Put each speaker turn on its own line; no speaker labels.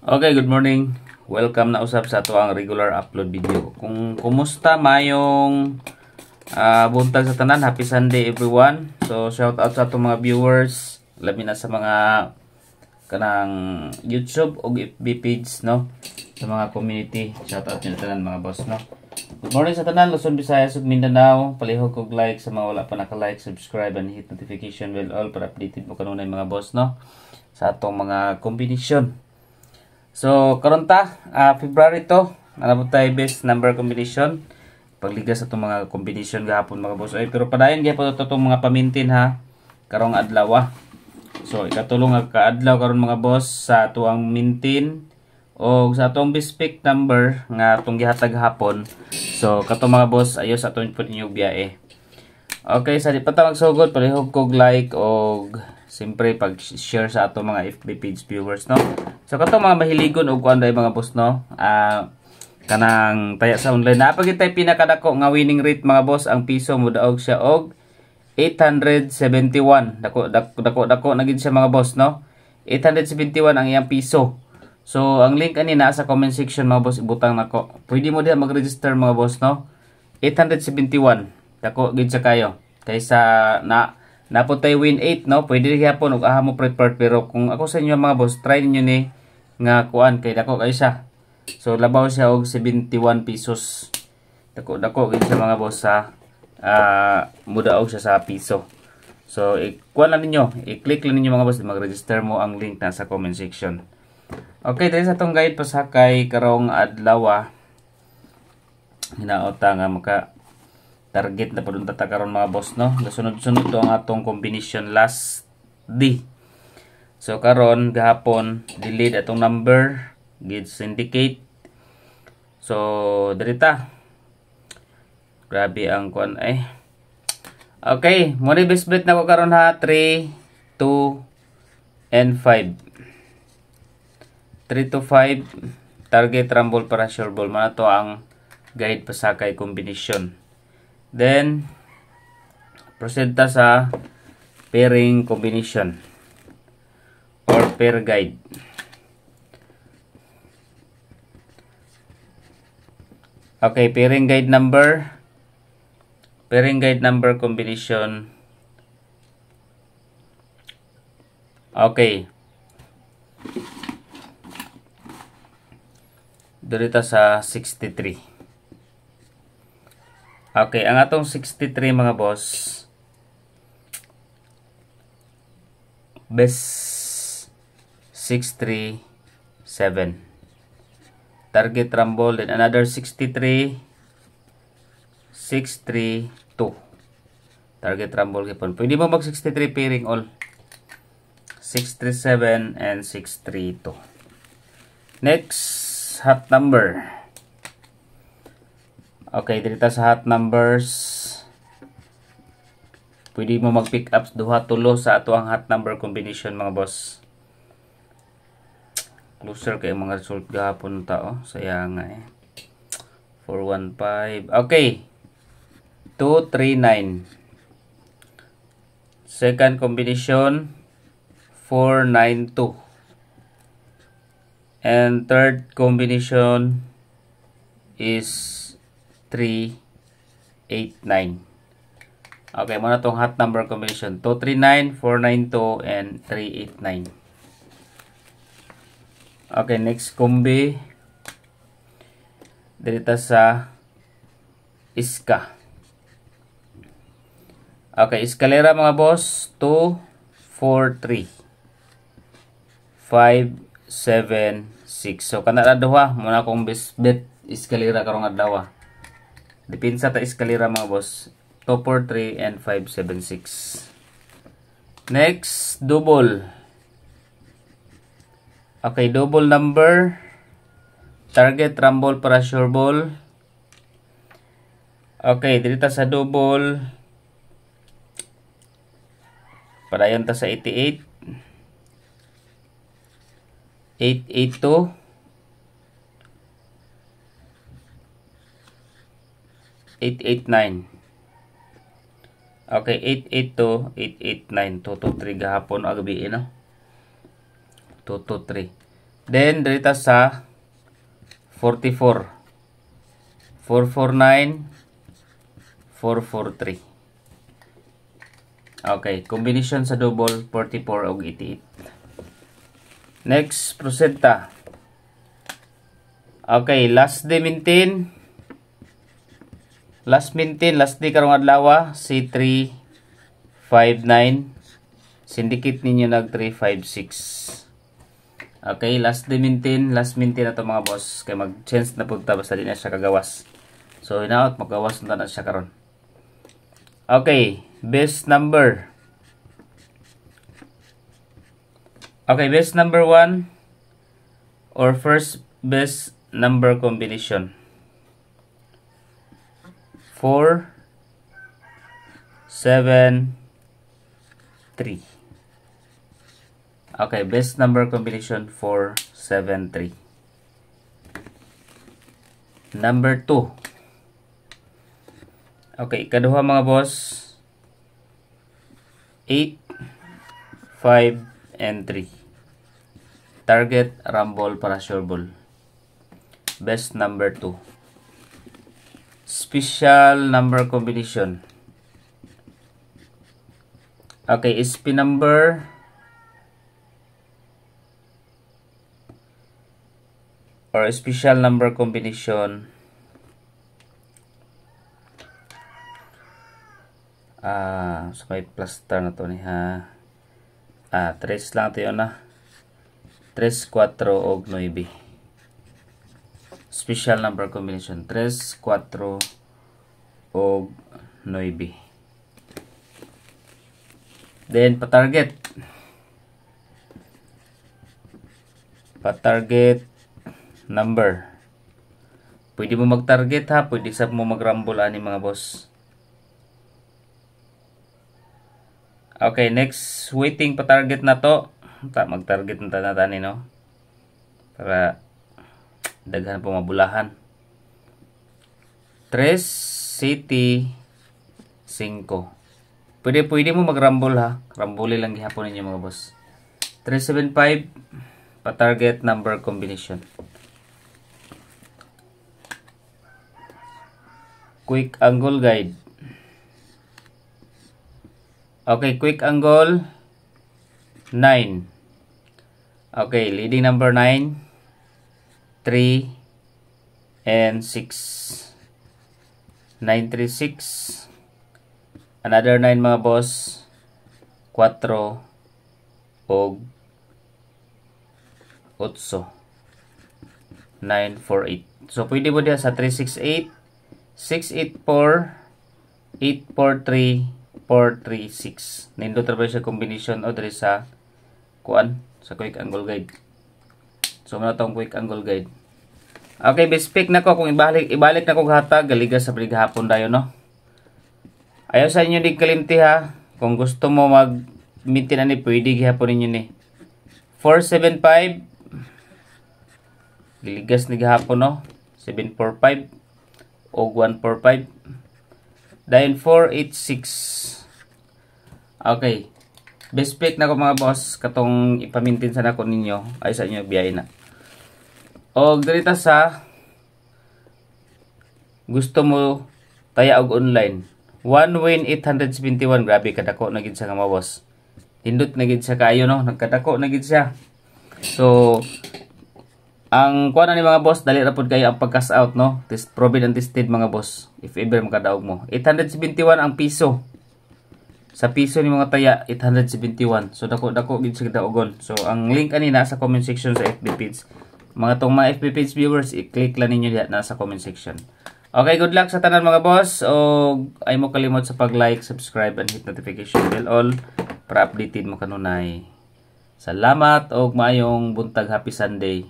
Okay, good morning. Welcome na usab sa ato ang regular upload video. Kung kumusta mayong buntag sa tanan, happy Sunday everyone. So shout out sa atong mga viewers, labi na sa mga kanang YouTube o FB page, no, sa mga community. Shout out niyo tanan mga boss, no. Good morning sa tanan, Luzon, Visayas ug Mindanao. Palihog og like sa mga wala pa naka-like, subscribe and hit notification bell all para updated mo kanunay mga boss, no, sa atong mga combination. So karon ta February to, nalabot tayo best number combination. Pagliga sa itong mga combination gahapon mga boss. Ay, pero padayon gyapon ito itong mga pamintin ha, karong adlaw. So ikatulong nga kaadlaw karon mga boss sa tuang mintin o sa atong best number nga atong gihatag hapon. So kato mga boss, ayos atong pud inyo biyahe. Okay, sa di pa ta magsugod, palihog kog like og siyempre pag-share sa ato mga FB page viewers, no. So kato mga mahiligon og kuan day mga boss, no. Kanang taya sa online na pagitay pinakadako nga winning rate mga boss, ang piso mudaog siya og 871. Dako na gid siya mga boss, no. 871 ang iyang piso. So ang link ani na sa comment section mga boss, ibutang nako. Pwede mo diha mag-register mga boss, no. 871. Dako gid sa kayo. Kaysa naputay win 8, no. Pwede gyapon og aha mo prepared, pero kung ako sa inyo mga boss, try niyo ni nga kuan kay dako kay siya. So labaw siya og 71 pesos. Dako gid siya mga boss sa mudaog siya sa piso. So kuan lang ninyo, i-click lang ninyo mga boss, mag-register mo ang link na sa comment section. Okay, dahil sa tong guide pasakay karong adlaw, hinaota nga maka target na padung tata karon mga boss, no. Sunod-sunod to ang atong combination last D. So karon gahapon delete atong number gid syndicate. So dirita. Grabe ang kuan ay. Okay, mo ni best bet na ko karon ha, 3, 2 and 5. 3 to 5 target rumble para sure ball man to ang guide pasakay combination. Then proceed ta sa pairing combination or pair guide. Okay, pairing guide number combination. Okay, dirita sa 63. Okay, ang atong 63 mga boss, best 637. Target rumble, then another 63, 632. Target rumble gipon. Pwede mo mag 63 pairing all. 637 and 632. Next, hot number. Okay, dito sa hot numbers, pwede mo mag-pick up duha tulo sa ato ang hot number combination mga boss. Closer kay mga result gahapon tao. Sayang nga 415. Okay. 239. Second combination 492. And third combination is 389. Okay, muna tong hot number combination 239, 492 and 389. Okay, next combi dito sa iska. Okay, escalera mga boss, 2, 4, 3, 5, 7, 6. So kana duha muna kong best bet escalera karong adlaw. Dipinsa ta escalera mga boss, 2, 4, 3 and 5, 7, 6. Next, double. Okay, double number, target rumble para sure ball. Okay, dito sa double, padayon ta sa 88, 882, 889. Okay, 882, 889, 223 gahapon o gabi, no? 223. Then dirita sa 44. 449 443. Okay, combination sa double 44 og 88. Next, proceed ta. Okay, last day maintain. Last day karong adlaw C3 59. Syndicate ninyo nag 356. Okay, last day maintain na to mga boss kay mag-change na punta basta di na siya kagawas. So hinaot magawas na siya karon. Okay, best number. Okay, best number 1 or first best number combination. 4 7 3. Okay, best number combination 4 7 3. Number 2. Okay, ikaduha mga boss. 8 5 and 3. Target, rumble, para sure ball. Best number 2. Special number combination. Okay, SP number. Or special number combination. So may plaster na to ni ha. 3 lang ito yun na. 3, 4, og 9. Special number combination. 3, 4, og 9. Then, pa-target. Pa-target number. Pwede mo mag-target ha. Pwede sa mo mag-rumble ani mga boss. Okay, next. Waiting pa-target na to. Mag-target na tani no para daghan po mabulahan. 3 City 5. Pwede mo mag-rumble ha. Rumble lang gihapon ninyo mga boss. 375 pa-target number combination. Quick angle guide. Okay, quick angle 9. Okay, leading number 9, 3, and 6. 9, 3, 6. Another 9 mga boss. 4, og 8. 9, 4, 8. So, pwede mo diya sa 3, 6, 8, 6, 8, 4, 8, 4, 3, 4, 3, 6. Nindot trabaho siya combination o diri sa kuan sa quick angle guide. So muna tong quick angle guide. Okay, best pick na ko kung ibalik na ko hatag galiga sa brigahapon dayon no. Ayaw sa inyo di kalimti ha. Kung gusto mo mag-maintain ani pwede gihapon ninyo ni. 475 giligas ni gihapon no. 745 o 145. Dayon 486. Okay. Best pick na ko mga boss katong ipamintin sana ko ninyo ay sa inyo biyay na. O dirita sa gusto mo taya og online. 1 win 871, grabe kadako na gid sa mga boss. Hindot na gid siya kaayo no, nagkadako na gid siya. So ang kuan ni mga boss dali ra pud kayo ang pag-cash out no. Test proven and tested mga boss. If ever makadaog mo. 871 ang piso. Sa piso ni mga taya 871. So dako gid sa daogon. So ang link ani na sa comment section sa FB page. Mga tong mga FB page viewers, i-click lang ninyo diha na sa comment section. Okay, good luck sa tanan mga boss. O ay mo kalimot sa pag-like, subscribe and hit notification bell all para updated mo kanunay. Salamat og maayong buntag, happy Sunday.